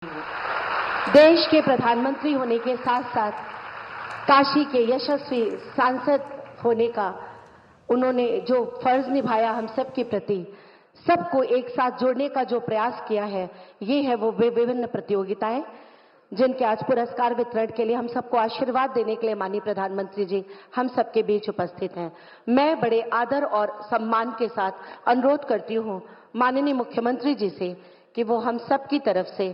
देश के प्रधानमंत्री होने के साथ साथ काशी के यशस्वी सांसद होने का उन्होंने जो फर्ज निभाया हम सब के प्रति, सबको एक साथ जोड़ने का जो प्रयास किया है, ये है वो विभिन्न प्रतियोगिताएं जिनके आज पुरस्कार वितरण के लिए हम सबको आशीर्वाद देने के लिए माननीय प्रधानमंत्री जी हम सबके बीच उपस्थित हैं। मैं बड़े आदर और सम्मान के साथ अनुरोध करती हूं माननीय मुख्यमंत्री जी से कि वो हम सब की तरफ से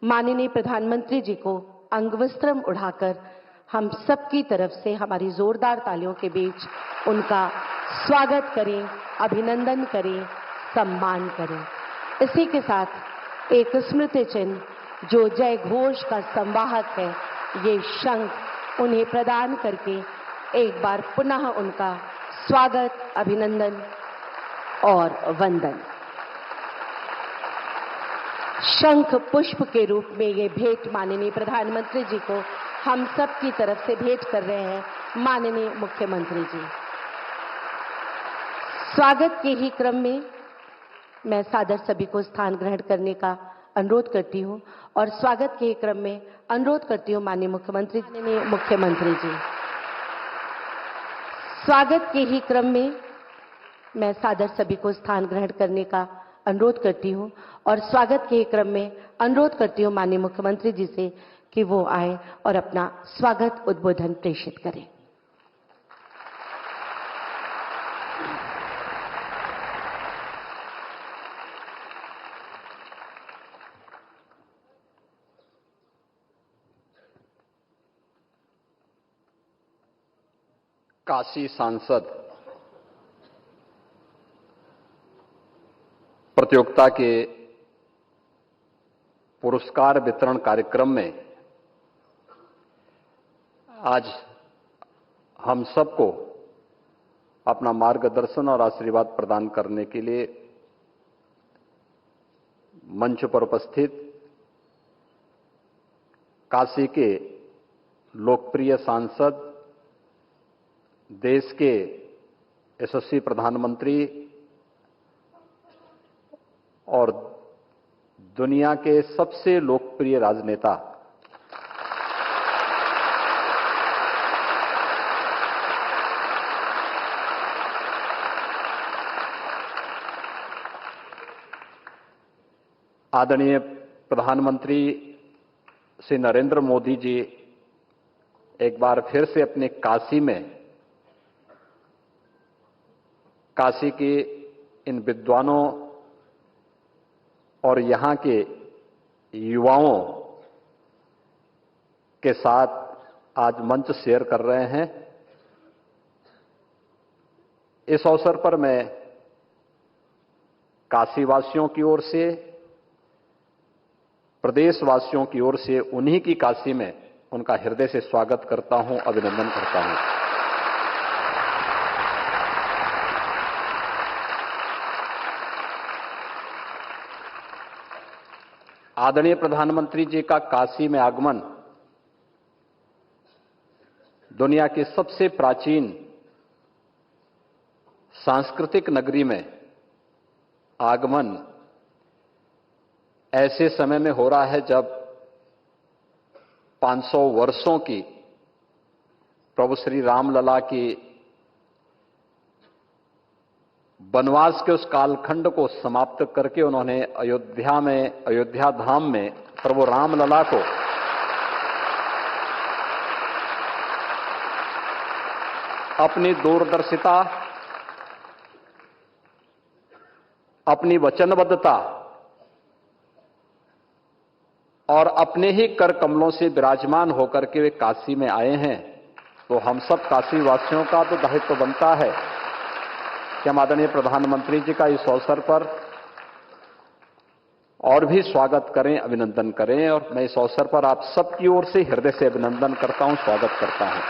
माननीय प्रधानमंत्री जी को अंगवस्त्रम उड़ाकर हम सबकी तरफ से हमारी जोरदार तालियों के बीच उनका स्वागत करें, अभिनंदन करें, सम्मान करें। इसी के साथ एक स्मृति चिन्ह जो जय घोष का संवाहक है, ये शंख उन्हें प्रदान करके एक बार पुनः उनका स्वागत, अभिनंदन और वंदन। शंख पुष्प के रूप में ये भेंट माननीय प्रधानमंत्री जी को हम सब की तरफ से भेंट कर रहे हैं माननीय मुख्यमंत्री जी। स्वागत के ही क्रम में मैं सादर सभी को स्थान ग्रहण करने का अनुरोध करती हूं और स्वागत के ही क्रम में अनुरोध करती हूं माननीय मुख्यमंत्री जी। स्वागत के ही क्रम में मैं सादर सभी को स्थान ग्रहण करने का अनुरोध करती हूं और स्वागत के क्रम में अनुरोध करती हूं माननीय मुख्यमंत्री जी से कि वो आए और अपना स्वागत उद्बोधन प्रेषित करें। काशी सांसद प्रतियोगिता के पुरस्कार वितरण कार्यक्रम में आज हम सबको अपना मार्गदर्शन और आशीर्वाद प्रदान करने के लिए मंच पर उपस्थित काशी के लोकप्रिय सांसद, देश के यशस्वी प्रधानमंत्री और दुनिया के सबसे लोकप्रिय राजनेता आदरणीय प्रधानमंत्री श्री नरेंद्र मोदी जी एक बार फिर से अपने काशी के इन विद्वानों और यहां के युवाओं के साथ आज मंच शेयर कर रहे हैं। इस अवसर पर मैं काशीवासियों की ओर से, प्रदेशवासियों की ओर से उन्हीं की काशी में उनका हृदय से स्वागत करता हूं, अभिनंदन करता हूं। आदरणीय प्रधानमंत्री जी का काशी में आगमन दुनिया की सबसे प्राचीन सांस्कृतिक नगरी में आगमन ऐसे समय में हो रहा है जब 500 वर्षों की प्रभु श्री रामलला की वनवास के उस कालखंड को समाप्त करके उन्होंने अयोध्या धाम में प्रभु रामलला को अपनी दूरदर्शिता, अपनी वचनबद्धता और अपने ही कर कमलों से विराजमान होकर के वे काशी में आए हैं। तो हम सब काशी वासियों का तो दायित्व बनता है कि हम आदरणीय प्रधानमंत्री जी का इस अवसर पर और भी स्वागत करें, अभिनंदन करें। और मैं इस अवसर पर आप सबकी ओर से हृदय से अभिनंदन करता हूं, स्वागत करता हूं।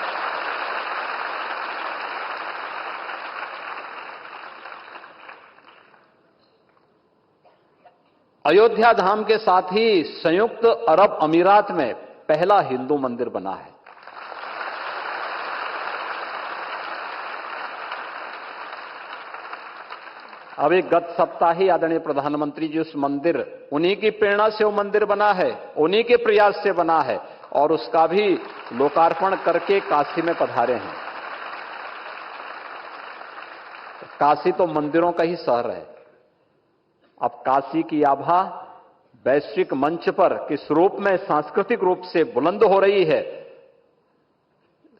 अयोध्या धाम के साथ ही संयुक्त अरब अमीरात में पहला हिंदू मंदिर बना है। अभी गत सप्ताह ही आदरणीय प्रधानमंत्री जी उस मंदिर, उन्हीं की प्रेरणा से वो मंदिर बना है, उन्हीं के प्रयास से बना है और उसका भी लोकार्पण करके काशी में पधारे हैं। काशी तो मंदिरों का ही शहर है। अब काशी की आभा वैश्विक मंच पर किस रूप में सांस्कृतिक रूप से बुलंद हो रही है।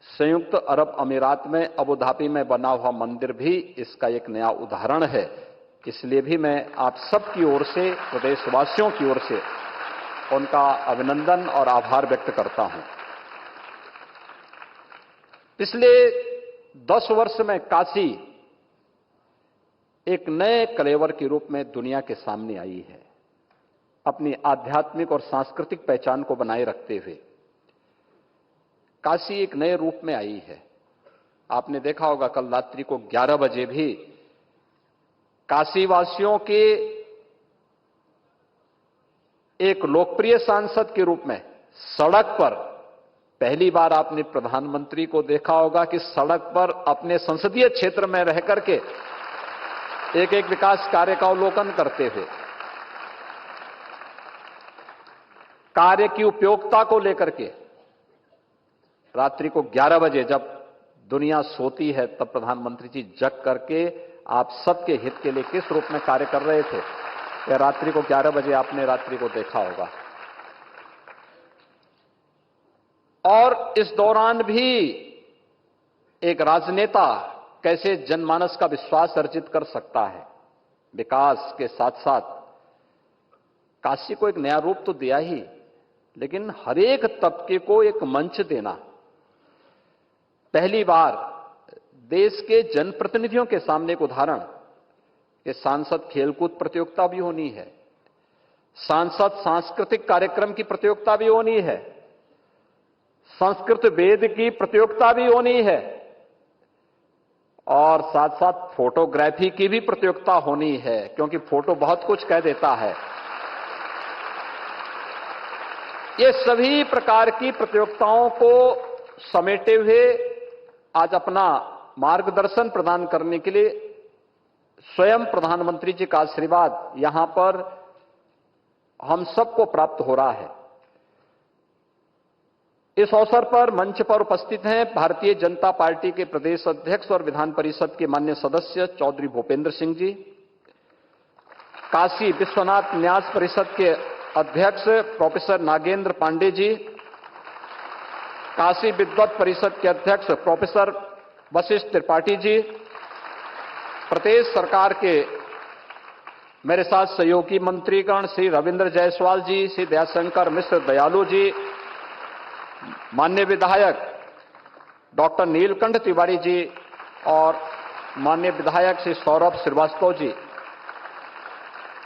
संयुक्त अरब अमीरात में अबू धाबी में बना हुआ मंदिर भी इसका एक नया उदाहरण है। इसलिए भी मैं आप सबकी ओर से, प्रदेशवासियों की ओर से उनका अभिनंदन और आभार व्यक्त करता हूं। पिछले 10 वर्ष में काशी एक नए कलेवर के रूप में दुनिया के सामने आई है, अपनी आध्यात्मिक और सांस्कृतिक पहचान को बनाए रखते हुए काशी एक नए रूप में आई है। आपने देखा होगा कल रात्रि को 11 बजे भी काशीवासियों के एक लोकप्रिय सांसद के रूप में सड़क पर पहली बार आपने प्रधानमंत्री को देखा होगा कि सड़क पर अपने संसदीय क्षेत्र में रह करके एक एक विकास कार्य का अवलोकन करते हुए, कार्य की उपयोगिता को लेकर के रात्रि को 11 बजे जब दुनिया सोती है तब प्रधानमंत्री जी जग करके आप सबके हित के लिए किस रूप में कार्य कर रहे थे, या रात्रि को 11 बजे आपने रात्रि को देखा होगा। और इस दौरान भी एक राजनेता कैसे जनमानस का विश्वास अर्जित कर सकता है। विकास के साथ साथ काशी को एक नया रूप तो दिया ही, लेकिन हर एक तबके को एक मंच देना। पहली बार देश के जनप्रतिनिधियों के सामने एक उदाहरण कि सांसद खेलकूद प्रतियोगिता भी होनी है, सांसद सांस्कृतिक कार्यक्रम की प्रतियोगिता भी होनी है, संस्कृत वेद की प्रतियोगिता भी होनी है और साथ साथ फोटोग्राफी की भी प्रतियोगिता होनी है, क्योंकि फोटो बहुत कुछ कह देता है। ये सभी प्रकार की प्रतियोगिताओं को समेटे हुए आज अपना मार्गदर्शन प्रदान करने के लिए स्वयं प्रधानमंत्री जी का आशीर्वाद यहां पर हम सबको प्राप्त हो रहा है। इस अवसर पर मंच पर उपस्थित हैं भारतीय जनता पार्टी के प्रदेश अध्यक्ष और विधान परिषद के माननीय सदस्य चौधरी भूपेंद्र सिंह जी, काशी विश्वनाथ न्यास परिषद के अध्यक्ष प्रोफेसर नागेंद्र पांडे जी, काशी विद्वत परिषद के अध्यक्ष प्रोफेसर वशिष्ठ त्रिपाठी जी, प्रदेश सरकार के मेरे साथ सहयोगी मंत्रीगण श्री रविंद्र जायसवाल जी, श्री दयाशंकर मिश्र दयालु जी, माननीय विधायक डॉक्टर नीलकंठ तिवारी जी और माननीय विधायक श्री सौरभ श्रीवास्तव जी,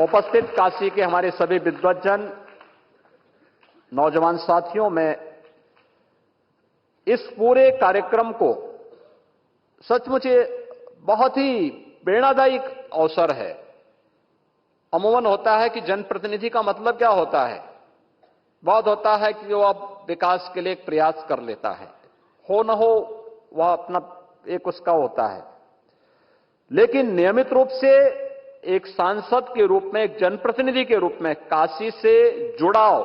उपस्थित काशी के हमारे सभी विद्वज्जन, नौजवान साथियों, में इस पूरे कार्यक्रम को सचमुच बहुत ही प्रेरणादायी अवसर है। अमूमन होता है कि जनप्रतिनिधि का मतलब क्या होता है, बहुत होता है कि वो अब विकास के लिए एक प्रयास कर लेता है, हो न हो वह अपना एक उसका होता है, लेकिन नियमित रूप से एक सांसद के रूप में, एक जनप्रतिनिधि के रूप में काशी से जुड़ाव,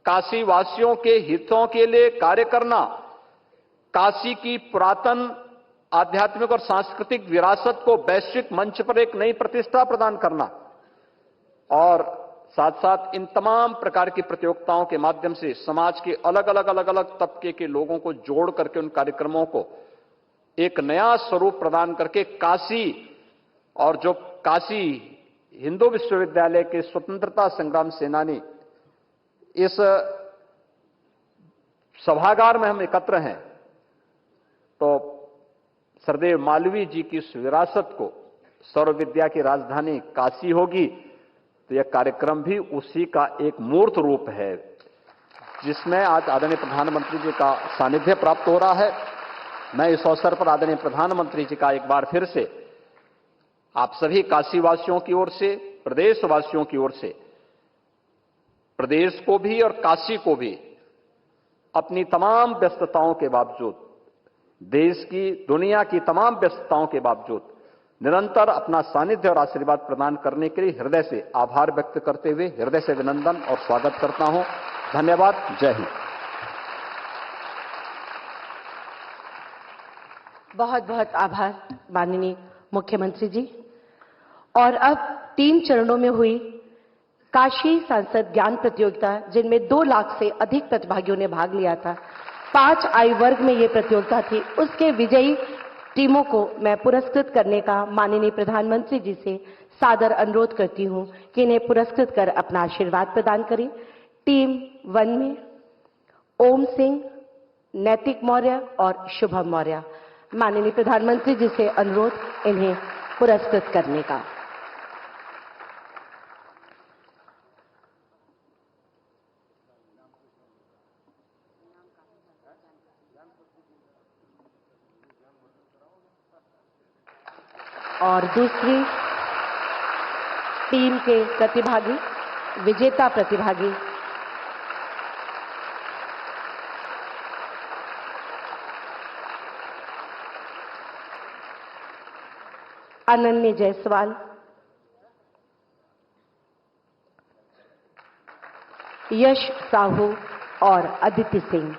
काशी वासियों के हितों के लिए कार्य करना, काशी की पुरातन आध्यात्मिक और सांस्कृतिक विरासत को वैश्विक मंच पर एक नई प्रतिष्ठा प्रदान करना और साथ साथ इन तमाम प्रकार की प्रतियोगिताओं के माध्यम से समाज के अलग अलग तबके के लोगों को जोड़ करके उन कार्यक्रमों को एक नया स्वरूप प्रदान करके काशी, और जो काशी हिंदू विश्वविद्यालय के स्वतंत्रता संग्राम सेनानी इस सभागार में हम एकत्र हैं, तो सरदेव मालवीय जी की इस विरासत को, सर्व विद्या की राजधानी काशी होगी, तो यह कार्यक्रम भी उसी का एक मूर्त रूप है जिसमें आज आदरणीय प्रधानमंत्री जी का सानिध्य प्राप्त हो रहा है। मैं इस अवसर पर आदरणीय प्रधानमंत्री जी का एक बार फिर से आप सभी काशीवासियों की ओर से, प्रदेशवासियों की ओर से, प्रदेश को भी और काशी को भी अपनी तमाम व्यस्तताओं के बावजूद, देश की, दुनिया की तमाम व्यस्तताओं के बावजूद निरंतर अपना सानिध्य और आशीर्वाद प्रदान करने के लिए हृदय से आभार व्यक्त करते हुए हृदय से अभिनंदन और स्वागत करता हूं। धन्यवाद। जय हिंद। बहुत बहुत आभार माननीय मुख्यमंत्री जी। और अब 3 चरणों में हुई काशी सांसद ज्ञान प्रतियोगिता, जिनमें 2 लाख से अधिक प्रतिभागियों ने भाग लिया था, 5 आयु वर्ग में ये प्रतियोगिता थी, उसके विजयी टीमों को मैं पुरस्कृत करने का माननीय प्रधानमंत्री जी से सादर अनुरोध करती हूं कि इन्हें पुरस्कृत कर अपना आशीर्वाद प्रदान करें। टीम 1 में ओम सिंह, नैतिक मौर्य और शुभम मौर्य। माननीय प्रधानमंत्री जी से अनुरोध इन्हें पुरस्कृत करने का। और दूसरी टीम के प्रतिभागी, विजेता प्रतिभागी अनन्य जायसवाल, यश साहू और अदिति सिंह।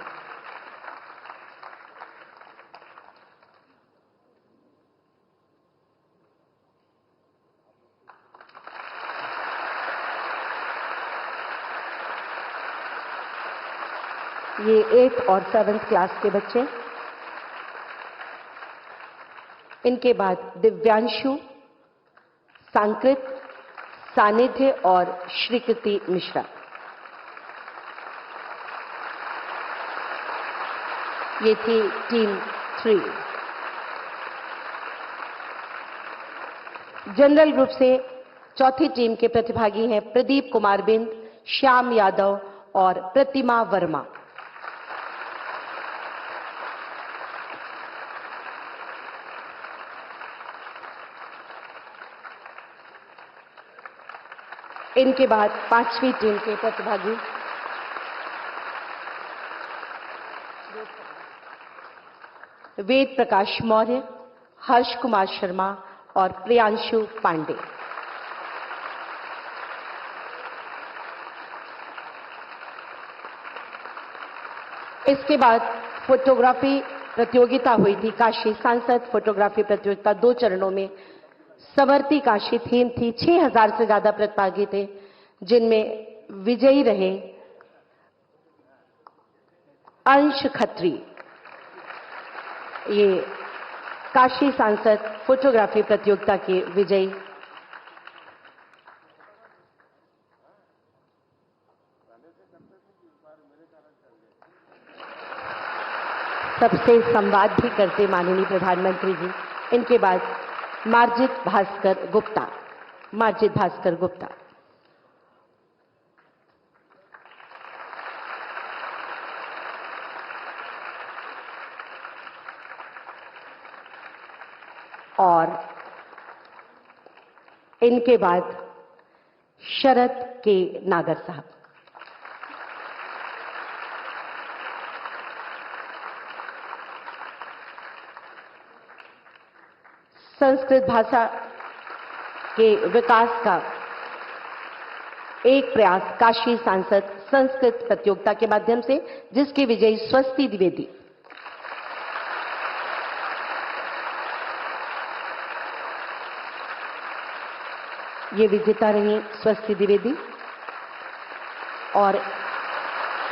ये 8th और 7th क्लास के बच्चे। इनके बाद दिव्यांशु, सांकृत, सानिध्य और श्रीकृति मिश्रा। ये थी टीम 3। जनरल ग्रुप से चौथी टीम के प्रतिभागी हैं प्रदीप कुमार बिंद, श्याम यादव और प्रतिमा वर्मा। इनके बाद 5वीं टीम के प्रतिभागी वेद प्रकाश मौर्य, हर्ष कुमार शर्मा और प्रियांशु पांडे। इसके बाद फोटोग्राफी प्रतियोगिता हुई थी। काशी सांसद फोटोग्राफी प्रतियोगिता 2 चरणों में। संवरती काशी थीम थी। 6000 से ज्यादा प्रतिभागी थे, जिनमें विजयी रहे अंश खत्री। ये काशी सांसद फोटोग्राफी प्रतियोगिता के विजयी। सबसे संवाद भी करते माननीय प्रधानमंत्री जी। इनके बाद मार्जित भास्कर गुप्ता। मार्जित भास्कर गुप्ता। और इनके बाद शरद के नागर साहब। संस्कृत भाषा के विकास का एक प्रयास काशी सांसद संस्कृत प्रतियोगिता के माध्यम से, जिसके विजयी स्वस्ति द्विवेदी। ये विजेता रही स्वस्ति द्विवेदी। और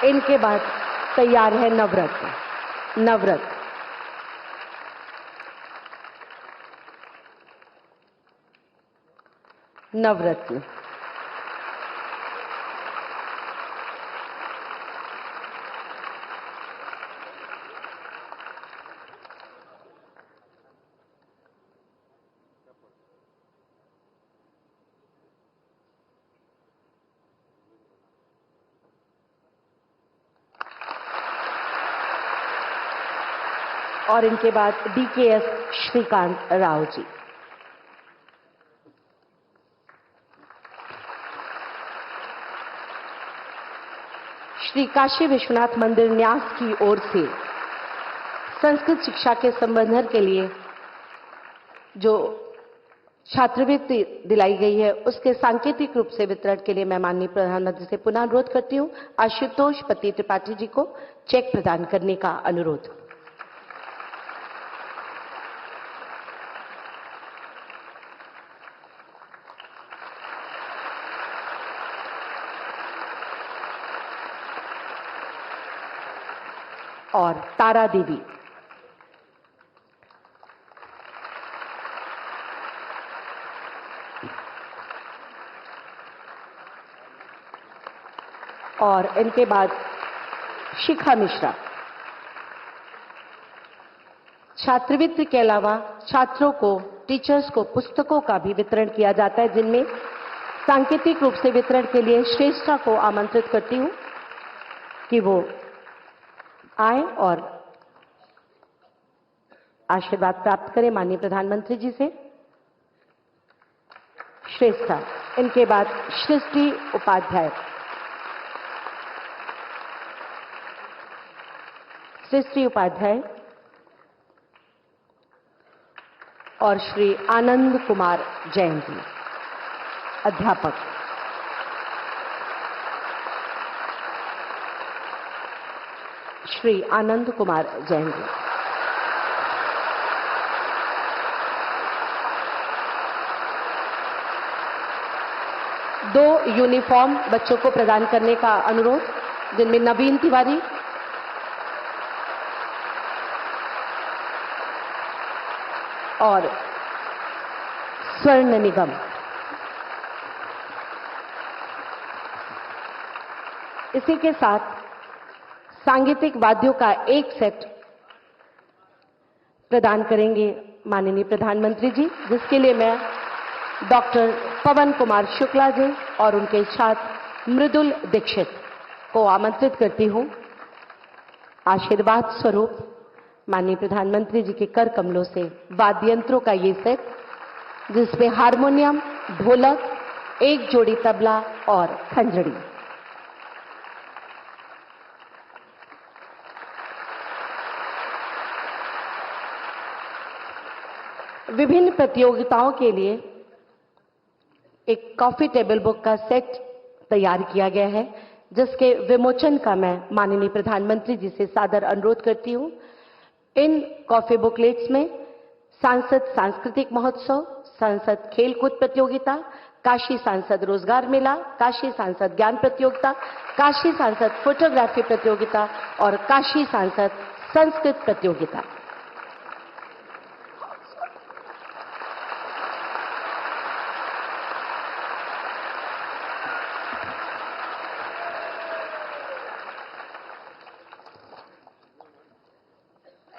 इनके बाद तैयार है नवरत्न। नवरत्न नवरत्न और इनके बाद डीकेएस श्रीकांत राव जी। श्री काशी विश्वनाथ मंदिर न्यास की ओर से संस्कृत शिक्षा के संवर्धन के लिए जो छात्रवृत्ति दिलाई गई है, उसके सांकेतिक रूप से वितरण के लिए मैं माननीय प्रधानमंत्री से पुनः अनुरोध करती हूं। आशुतोष पति त्रिपाठी जी को चेक प्रदान करने का अनुरोध। और तारा देवी। और इनके बाद शिखा मिश्रा। छात्रवृत्ति के अलावा छात्रों को, टीचर्स को पुस्तकों का भी वितरण किया जाता है, जिनमें सांकेतिक रूप से वितरण के लिए श्रेष्ठा को आमंत्रित करती हूं कि वो आए और आशीर्वाद प्राप्त करें माननीय प्रधानमंत्री जी से। श्रेष्ठा, इनके बाद सृष्टि उपाध्याय। सृष्टि उपाध्याय और श्री आनंद कुमार जैन जी, अध्यापक। श्री आनंद कुमार जैन जी। दो यूनिफॉर्म बच्चों को प्रदान करने का अनुरोध, जिनमें नवीन तिवारी और स्वर्ण निगम। इसी के साथ सांगीतिक वाद्यों का एक सेट प्रदान करेंगे माननीय प्रधानमंत्री जी, जिसके लिए मैं डॉक्टर पवन कुमार शुक्ला जी और उनके छात्र मृदुल दीक्षित को आमंत्रित करती हूं। आशीर्वाद स्वरूप माननीय प्रधानमंत्री जी के कर कमलों से वाद्य यंत्रों का ये सेट, जिसमें हारमोनियम, ढोलक, एक जोड़ी तबला और खंजड़ी। विभिन्न प्रतियोगिताओं के लिए एक कॉफी टेबल बुक का सेट तैयार किया गया है, जिसके विमोचन का मैं माननीय प्रधानमंत्री जी से सादर अनुरोध करती हूं। इन कॉफी बुकलेट्स में सांसद सांस्कृतिक महोत्सव, सांसद खेलकूद प्रतियोगिता, काशी सांसद रोजगार मेला, काशी सांसद ज्ञान प्रतियोगिता, काशी सांसद फोटोग्राफी प्रतियोगिता और काशी सांसद संस्कृत प्रतियोगिता।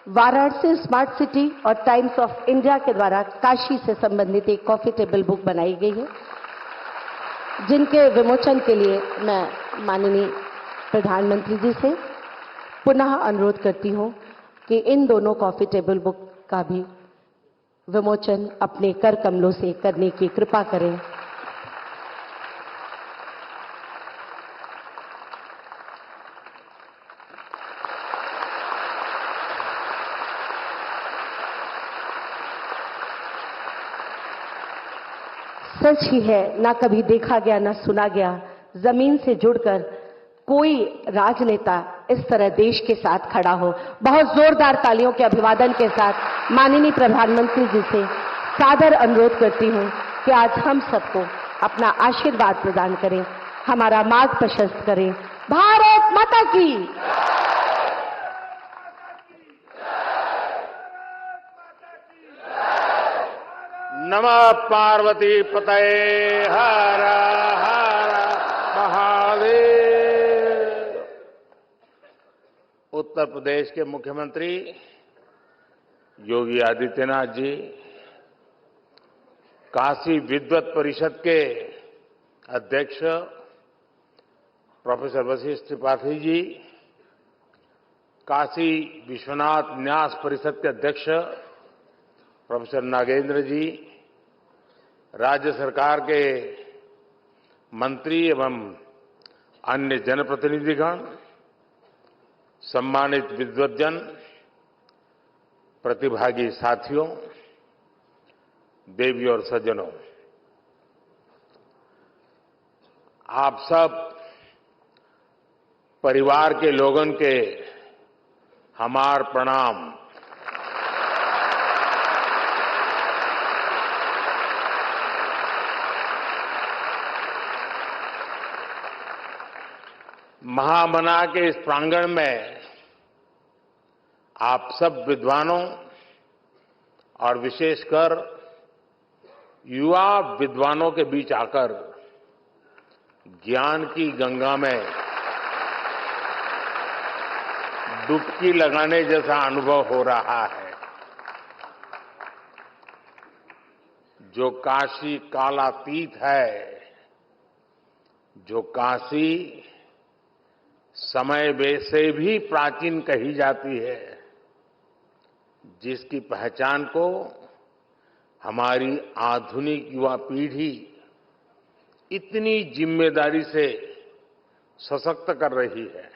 वाराणसी स्मार्ट सिटी और टाइम्स ऑफ इंडिया के द्वारा काशी से संबंधित एक कॉफी टेबल बुक बनाई गई है, जिनके विमोचन के लिए मैं माननीय प्रधानमंत्री जी से पुनः अनुरोध करती हूं कि इन दोनों कॉफी टेबल बुक का भी विमोचन अपने कर कमलों से करने की कृपा करें। सच ही है, ना कभी देखा गया ना सुना गया, जमीन से जुड़कर कोई राजनेता इस तरह देश के साथ खड़ा हो। बहुत जोरदार तालियों के अभिवादन के साथ माननीय प्रधानमंत्री जी से सादर अनुरोध करती हूं कि आज हम सबको अपना आशीर्वाद प्रदान करें, हमारा मार्ग प्रशस्त करें। भारत माता की। नमः पार्वती पतये हर हर महादेव। उत्तर प्रदेश के मुख्यमंत्री योगी आदित्यनाथ जी, काशी विद्वत परिषद के अध्यक्ष प्रोफेसर वशिष्ठ त्रिपाठी जी, काशी विश्वनाथ न्यास परिषद के अध्यक्ष प्रोफेसर नागेंद्र जी, राज्य सरकार के मंत्री एवं अन्य जनप्रतिनिधिगण, सम्मानित विद्वत, प्रतिभागी साथियों, देवी और सज्जनों, आप सब परिवार के लोगन के हमार प्रणाम। महामना के इस प्रांगण में आप सब विद्वानों और विशेषकर युवा विद्वानों के बीच आकर ज्ञान की गंगा में डुबकी लगाने जैसा अनुभव हो रहा है। जो काशी कालातीत है, जो काशी समय से भी प्राचीन कही जाती है, जिसकी पहचान को हमारी आधुनिक युवा पीढ़ी इतनी जिम्मेदारी से सशक्त कर रही है,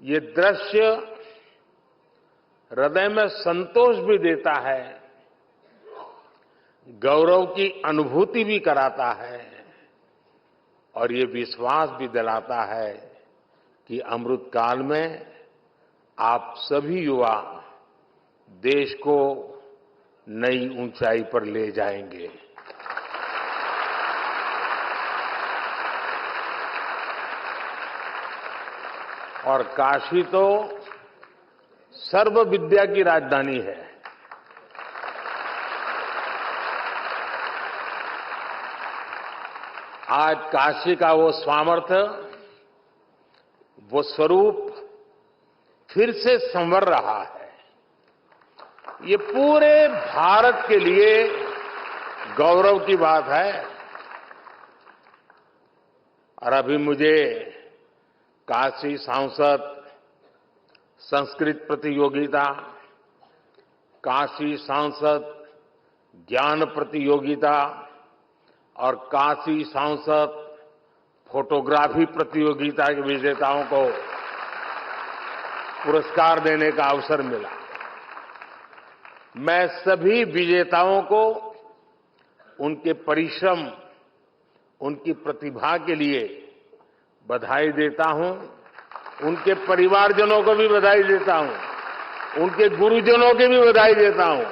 ये दृश्य हृदय में संतोष भी देता है, गौरव की अनुभूति भी कराता है और ये विश्वास भी दिलाता है कि अमृत काल में आप सभी युवा देश को नई ऊंचाई पर ले जाएंगे। और काशी तो सर्व विद्या की राजधानी है। आज काशी का वो सामर्थ्य, वो स्वरूप फिर से संवर रहा है। ये पूरे भारत के लिए गौरव की बात है। और अभी मुझे काशी सांसद संस्कृत प्रतियोगिता, काशी सांसद ज्ञान प्रतियोगिता और काशी सांसद फोटोग्राफी प्रतियोगिता के विजेताओं को पुरस्कार देने का अवसर मिला। मैं सभी विजेताओं को उनके परिश्रम, उनकी प्रतिभा के लिए बधाई देता हूं। उनके परिवारजनों को भी बधाई देता हूं, उनके गुरुजनों की भी बधाई देता हूं।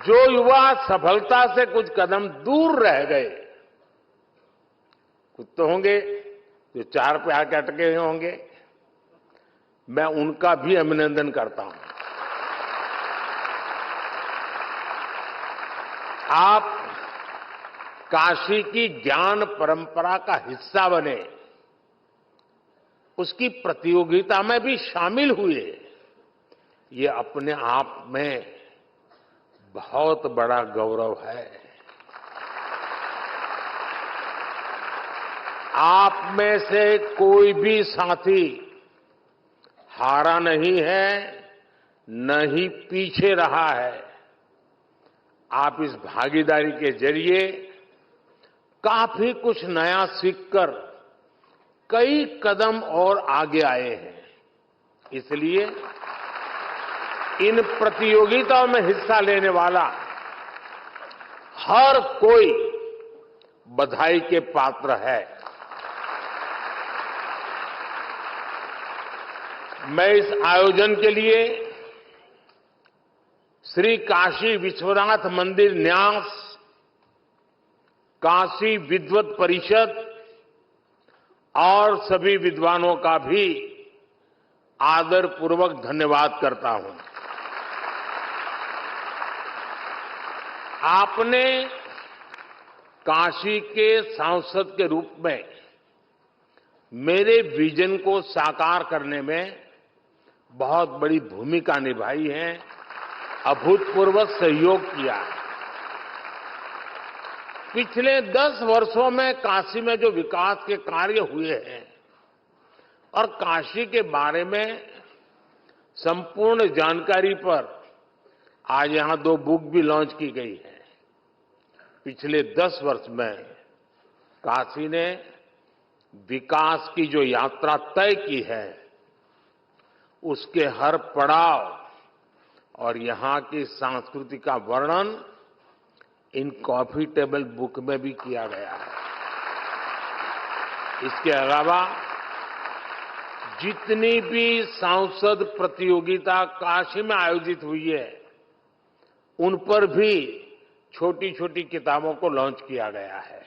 जो युवा सफलता से कुछ कदम दूर रह गए, कुछ तो होंगे जो 4 पे आके अटके हुए होंगे, मैं उनका भी अभिनंदन करता हूं। आप काशी की ज्ञान परंपरा का हिस्सा बने, उसकी प्रतियोगिता में भी शामिल हुए, ये अपने आप में बहुत बड़ा गौरव है। आप में से कोई भी साथी हारा नहीं है, न ही पीछे रहा है। आप इस भागीदारी के जरिए काफी कुछ नया सीखकर कई कदम और आगे आए हैं। इसलिए इन प्रतियोगिताओं में हिस्सा लेने वाला हर कोई बधाई के पात्र है। मैं इस आयोजन के लिए श्री काशी विश्वनाथ मंदिर न्यास, काशी विद्वत परिषद और सभी विद्वानों का भी आदरपूर्वक धन्यवाद करता हूं। आपने काशी के सांसद के रूप में मेरे विजन को साकार करने में बहुत बड़ी भूमिका निभाई है, अभूतपूर्व सहयोग किया है। पिछले 10 वर्षों में काशी में जो विकास के कार्य हुए हैं और काशी के बारे में संपूर्ण जानकारी पर आज यहां 2 बुक भी लॉन्च की गई है। पिछले 10 वर्ष में काशी ने विकास की जो यात्रा तय की है, उसके हर पड़ाव और यहां की संस्कृति का वर्णन इन कॉफी टेबल बुक में भी किया गया है। इसके अलावा जितनी भी सांसद प्रतियोगिता काशी में आयोजित हुई है, उन पर भी छोटी छोटी किताबों को लॉन्च किया गया है।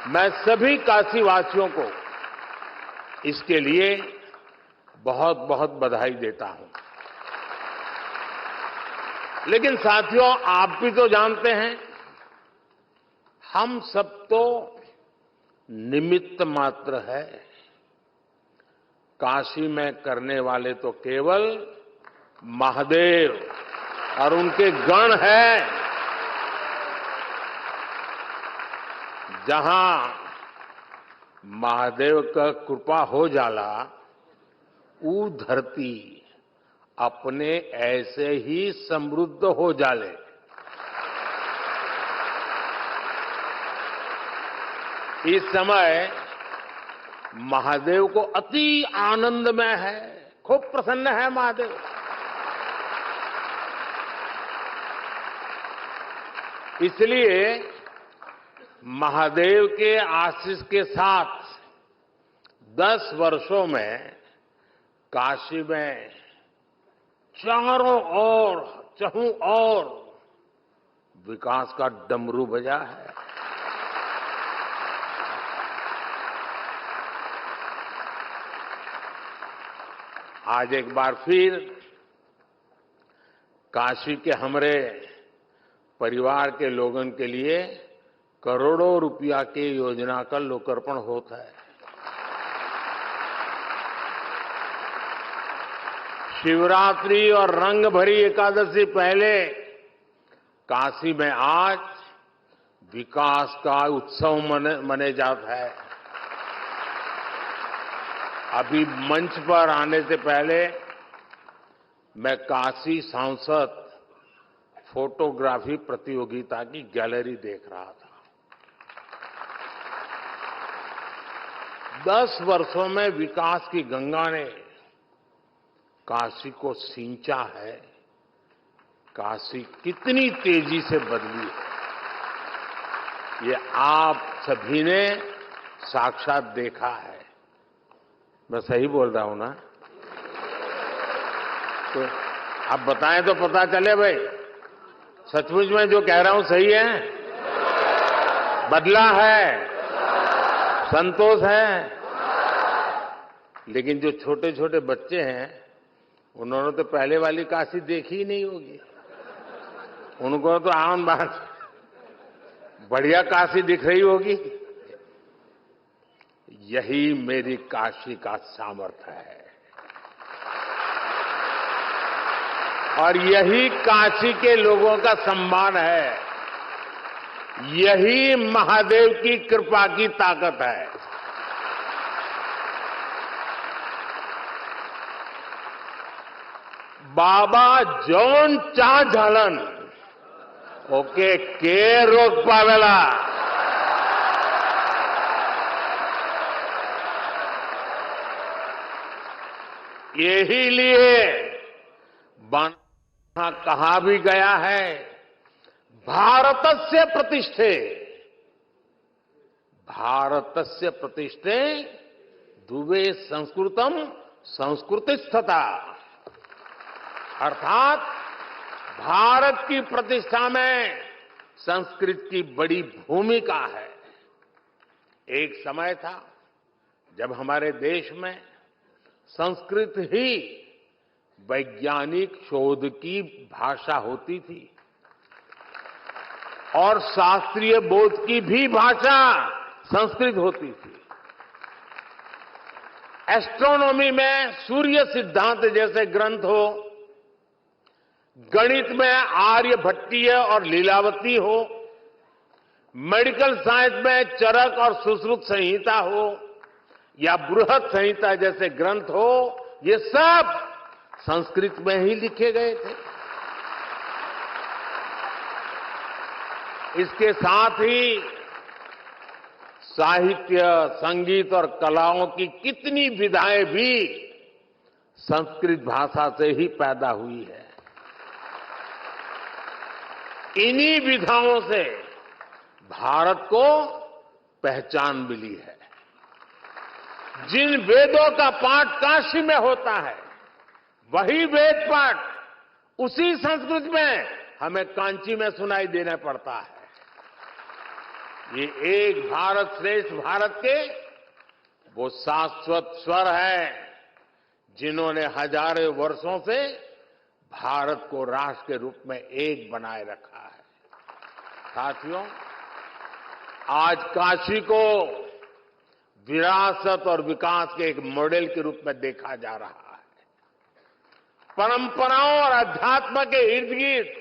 मैं सभी काशीवासियों को इसके लिए बहुत बहुत बधाई देता हूं। लेकिन साथियों, आप भी तो जानते हैं, हम सब तो निमित्त मात्र है। काशी में करने वाले तो केवल महादेव और उनके गण हैं। जहां महादेव का कृपा हो जाला, ऊ धरती अपने ऐसे ही समृद्ध हो जाले। इस समय महादेव को अति आनंदमय है, खूब प्रसन्न है महादेव। इसलिए महादेव के आशीष के साथ 10 वर्षों में काशी में चारों ओर चहुं ओर विकास का डमरू बजा है। आज एक बार फिर काशी के हमारे परिवार के लोगों के लिए करोड़ों रुपया की योजना का लोकार्पण होता है। शिवरात्रि और रंग भरी एकादशी पहले काशी में आज विकास का उत्सव मने जाता है। अभी मंच पर आने से पहले मैं काशी सांसद फोटोग्राफी प्रतियोगिता की गैलरी देख रहा था। 10 वर्षों में विकास की गंगा ने काशी को सींचा है। काशी कितनी तेजी से बदली है, ये आप सभी ने साक्षात देखा है। मैं सही बोल रहा हूं ना? तो आप बताएं तो पता चले भाई, सचमुच में जो कह रहा हूं सही है? बदला है, संतोष है। लेकिन जो छोटे छोटे बच्चे हैं, उन्होंने तो पहले वाली काशी देखी ही नहीं होगी। उनको तो आम बात बढ़िया काशी दिख रही होगी। यही मेरी काशी का सामर्थ्य है और यही काशी के लोगों का सम्मान है। यही महादेव की कृपा की ताकत है। बाबा जौन चा झालन ओके के रोक पावेला। यही लिए कहा भी गया है, भारतस्य प्रतिष्ठे, भारतस्य प्रतिष्ठे दुवे संस्कृतम संस्कृतिस्थता। अर्थात भारत की प्रतिष्ठा में संस्कृत की बड़ी भूमिका है। एक समय था जब हमारे देश में संस्कृत ही वैज्ञानिक शोध की भाषा होती थी और शास्त्रीय बोध की भी भाषा संस्कृत होती थी। एस्ट्रोनॉमी में सूर्य सिद्धांत जैसे ग्रंथ हो, गणित में आर्यभट्टीय और लीलावती हो, मेडिकल साइंस में चरक और सुश्रुत संहिता हो या बृहद संहिता जैसे ग्रंथ हो, ये सब संस्कृत में ही लिखे गए थे। इसके साथ ही साहित्य, संगीत और कलाओं की कितनी विधाएं भी संस्कृत भाषा से ही पैदा हुई है। इन्हीं विधाओं से भारत को पहचान मिली है। जिन वेदों का पाठ काशी में होता है, वही वेद पाठ उसी संस्कृत में हमें कांची में सुनाई देना पड़ता है। ये एक भारत श्रेष्ठ भारत के वो शाश्वत स्वर है जिन्होंने हजारों वर्षों से भारत को राष्ट्र के रूप में एक बनाए रखा है। साथियों, आज काशी को विरासत और विकास के एक मॉडल के रूप में देखा जा रहा है। परंपराओं और अध्यात्म के इर्द गिर्द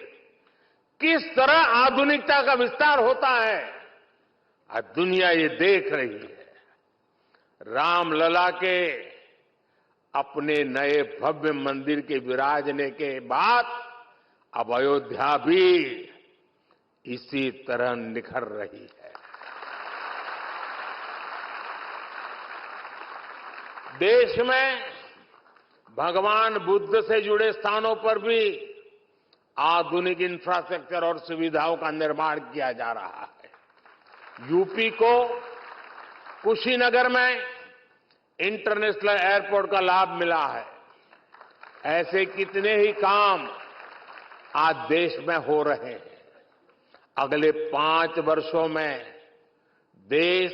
किस तरह आधुनिकता का विस्तार होता है, आज दुनिया ये देख रही है। रामलला के अपने नए भव्य मंदिर के विराजने के बाद अब अयोध्या भी इसी तरह निखर रही है। देश में भगवान बुद्ध से जुड़े स्थानों पर भी आधुनिक इंफ्रास्ट्रक्चर और सुविधाओं का निर्माण किया जा रहा है। यूपी को कुशीनगर में इंटरनेशनल एयरपोर्ट का लाभ मिला है। ऐसे कितने ही काम आज देश में हो रहे हैं। अगले 5 वर्षों में देश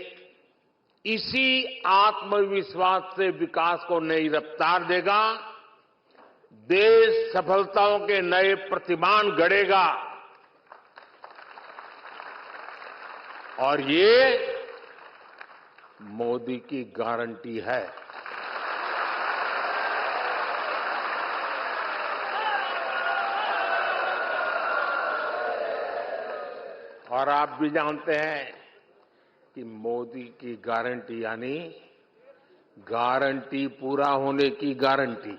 इसी आत्मविश्वास से विकास को नई रफ्तार देगा। देश सफलताओं के नए प्रतिमान गढ़ेगा और ये मोदी की गारंटी है। और आप भी जानते हैं कि मोदी की गारंटी यानी गारंटी पूरा होने की गारंटी।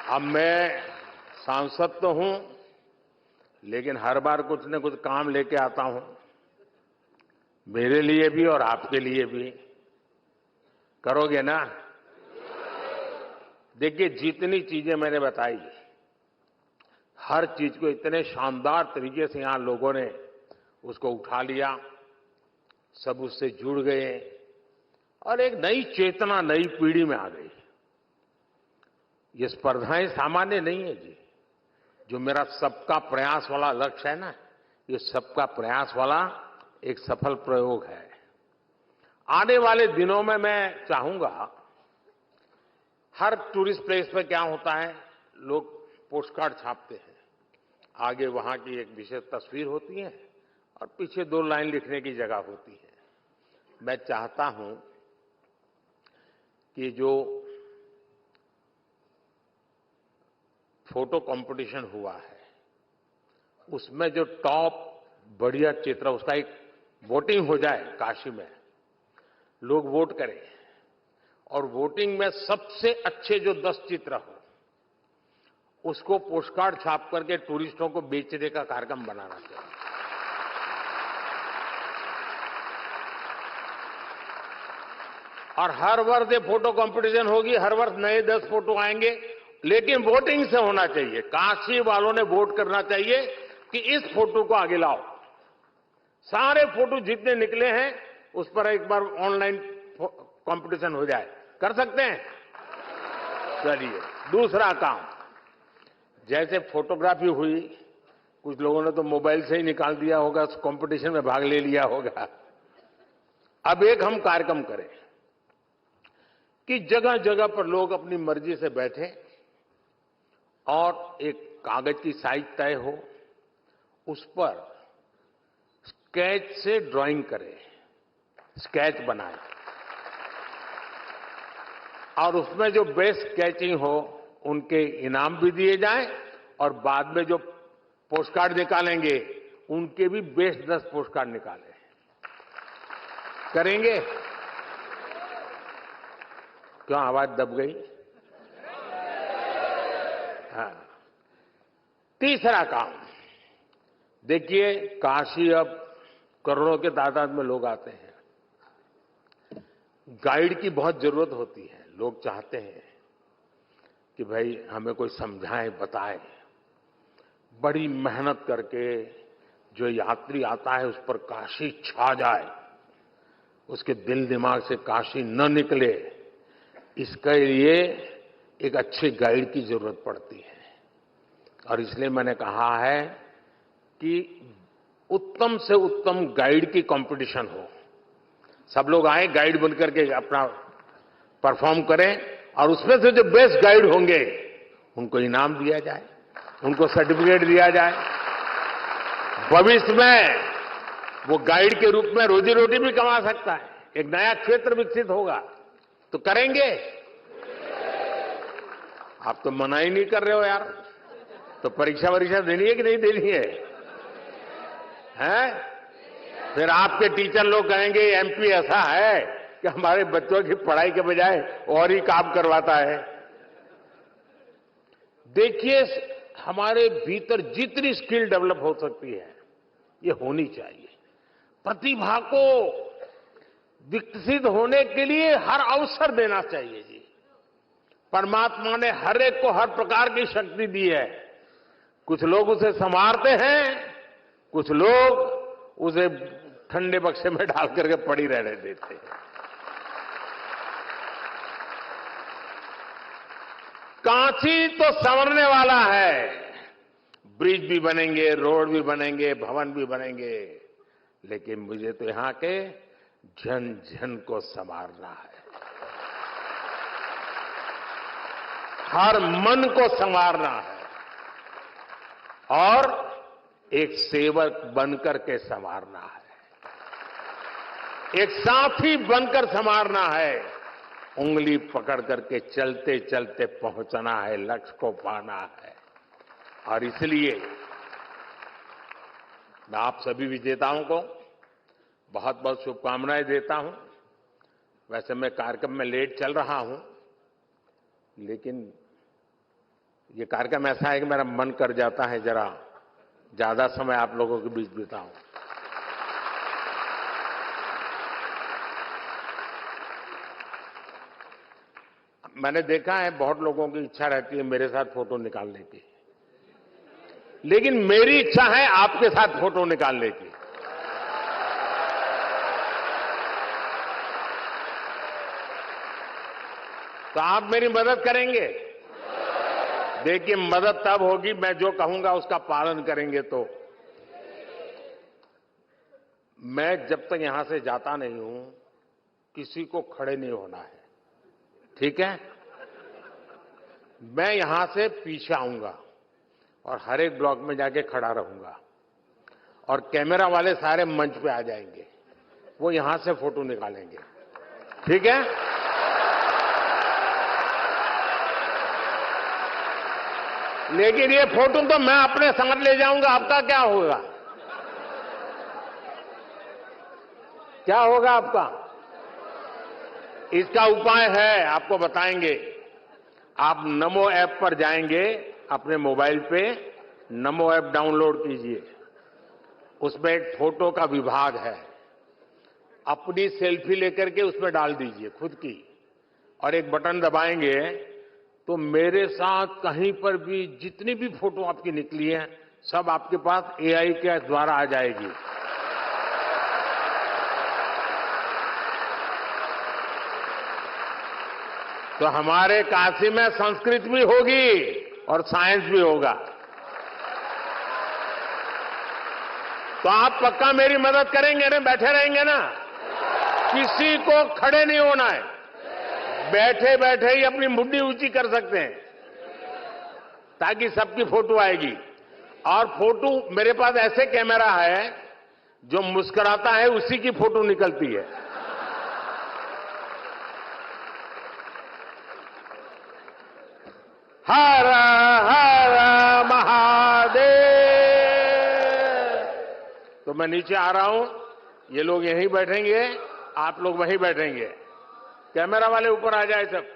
अब मैं सांसद तो हूं, लेकिन हर बार कुछ न कुछ काम लेके आता हूं, मेरे लिए भी और आपके लिए भी। करोगे ना? देखिए, जितनी चीजें मैंने बताई, हर चीज को इतने शानदार तरीके से यहां लोगों ने उसको उठा लिया, सब उससे जुड़ गए और एक नई चेतना नई पीढ़ी में आ गई। ये स्पर्धाएं सामान्य नहीं है जी। जो मेरा सबका प्रयास वाला लक्ष्य है ना, ये सबका प्रयास वाला एक सफल प्रयोग है। आने वाले दिनों में मैं चाहूंगा, हर टूरिस्ट प्लेस पे क्या होता है, लोग पोस्ट कार्ड छापते हैं। आगे वहां की एक विशेष तस्वीर होती है और पीछे 2 लाइन लिखने की जगह होती है। मैं चाहता हूं कि जो फोटो कंपटीशन हुआ है, उसमें जो टॉप बढ़िया चित्र, उसका एक वोटिंग हो जाए काशी में, लोग वोट करें और वोटिंग में सबसे अच्छे जो 10 चित्र हो उसको पोस्टकार्ड छाप करके टूरिस्टों को बेचने का कार्यक्रम बनाना चाहिए। और हर वर्ष ये फोटो कंपटीशन होगी, हर वर्ष नए 10 फोटो आएंगे, लेकिन वोटिंग से होना चाहिए। काशी वालों ने वोट करना चाहिए कि इस फोटो को आगे लाओ। सारे फोटो जितने निकले हैं उस पर एक बार ऑनलाइन कंपटीशन हो जाए। कर सकते हैं? चलिए, दूसरा काम, जैसे फोटोग्राफी हुई, कुछ लोगों ने तो मोबाइल से ही निकाल दिया होगा, उस कंपटीशन में भाग ले लिया होगा। अब एक हम कार्यक्रम करें कि जगह जगह पर लोग अपनी मर्जी से बैठे और एक कागज की साइज तय हो, उस पर स्केच से ड्राइंग करें, स्केच बनाएं और उसमें जो बेस्ट स्केचिंग हो उनके इनाम भी दिए जाएं और बाद में जो पोस्टकार्ड निकालेंगे उनके भी बेस्ट 10 पोस्टकार्ड निकालें। करेंगे? क्यों आवाज दब गई? हाँ। तीसरा काम, देखिए, काशी अब करोड़ों के तादाद में लोग आते हैं। गाइड की बहुत जरूरत होती है। लोग चाहते हैं कि भाई हमें कोई समझाए, बताए। बड़ी मेहनत करके जो यात्री आता है उस पर काशी छा जाए, उसके दिल दिमाग से काशी न निकले, इसके लिए एक अच्छे गाइड की जरूरत पड़ती है। और इसलिए मैंने कहा है कि उत्तम से उत्तम गाइड की कंपटीशन हो। सब लोग आए, गाइड बनकर के अपना परफॉर्म करें और उसमें से जो बेस्ट गाइड होंगे उनको इनाम दिया जाए, उनको सर्टिफिकेट दिया जाए। भविष्य में वो गाइड के रूप में रोजी रोटी भी कमा सकता है, एक नया क्षेत्र विकसित होगा। तो करेंगे? आप तो मना ही नहीं कर रहे हो यार। तो परीक्षा वरीक्षा देनी है कि नहीं देनी है? हैं? फिर आपके टीचर लोग कहेंगे एमपी ऐसा है कि हमारे बच्चों की पढ़ाई के बजाय और ही काम करवाता है। देखिए, हमारे भीतर जितनी स्किल डेवलप हो सकती है ये होनी चाहिए। प्रतिभा को विकसित होने के लिए हर अवसर देना चाहिए जी। परमात्मा ने हर एक को हर प्रकार की शक्ति दी है। कुछ लोग उसे संवारते हैं, कुछ लोग उसे ठंडे बक्से में डाल करके पड़ी रहने देते हैं। काशी तो संवरने वाला है। ब्रिज भी बनेंगे, रोड भी बनेंगे, भवन भी बनेंगे, लेकिन मुझे तो यहां के जन जन को संवारना है। हर मन को संवारना है और एक सेवक बनकर के संवारना है, एक साथी बनकर संवारना है। उंगली पकड़ करके चलते चलते पहुंचना है, लक्ष्य को पाना है। और इसलिए मैं आप सभी विजेताओं को बहुत बहुत शुभकामनाएं देता हूं। वैसे मैं कार्यक्रम में लेट चल रहा हूं, लेकिन ये कार्यक्रम ऐसा है कि मेरा मन कर जाता है जरा ज्यादा समय आप लोगों के बीच बिताऊं। मैंने देखा है बहुत लोगों की इच्छा रहती है मेरे साथ फोटो निकालने की, लेकिन मेरी इच्छा है आपके साथ फोटो निकालने की। तो आप मेरी मदद करेंगे? देखिए, मदद तब होगी मैं जो कहूंगा उसका पालन करेंगे। तो मैं जब तक यहां से जाता नहीं हूं किसी को खड़े नहीं होना है, ठीक है? मैं यहां से पीछे आऊंगा और हर एक ब्लॉक में जाके खड़ा रहूंगा और कैमरा वाले सारे मंच पे आ जाएंगे, वो यहां से फोटो निकालेंगे, ठीक है? लेकिन ये फोटो तो मैं अपने साथ ले जाऊंगा, आपका क्या होगा? क्या होगा आपका? इसका उपाय है, आपको बताएंगे। आप नमो ऐप पर जाएंगे, अपने मोबाइल पे नमो ऐप डाउनलोड कीजिए। उसमें एक फोटो का विभाग है, अपनी सेल्फी लेकर के उसमें डाल दीजिए खुद की, और एक बटन दबाएंगे तो मेरे साथ कहीं पर भी जितनी भी फोटो आपकी निकली है सब आपके पास एआई के द्वारा आ जाएगी। तो हमारे काशी में संस्कृत भी होगी और साइंस भी होगा। तो आप पक्का मेरी मदद करेंगे ना? बैठे रहेंगे ना? किसी को खड़े नहीं होना है, बैठे बैठे ही अपनी मुट्ठी ऊंची कर सकते हैं ताकि सबकी फोटो आएगी। और फोटो मेरे पास ऐसे कैमरा है जो मुस्कुराता है उसी की फोटो निकलती है। हर हर महादेव। तो मैं नीचे आ रहा हूं, ये लोग यहीं बैठेंगे, आप लोग वहीं बैठेंगे, कैमरा वाले ऊपर आ जाए सब।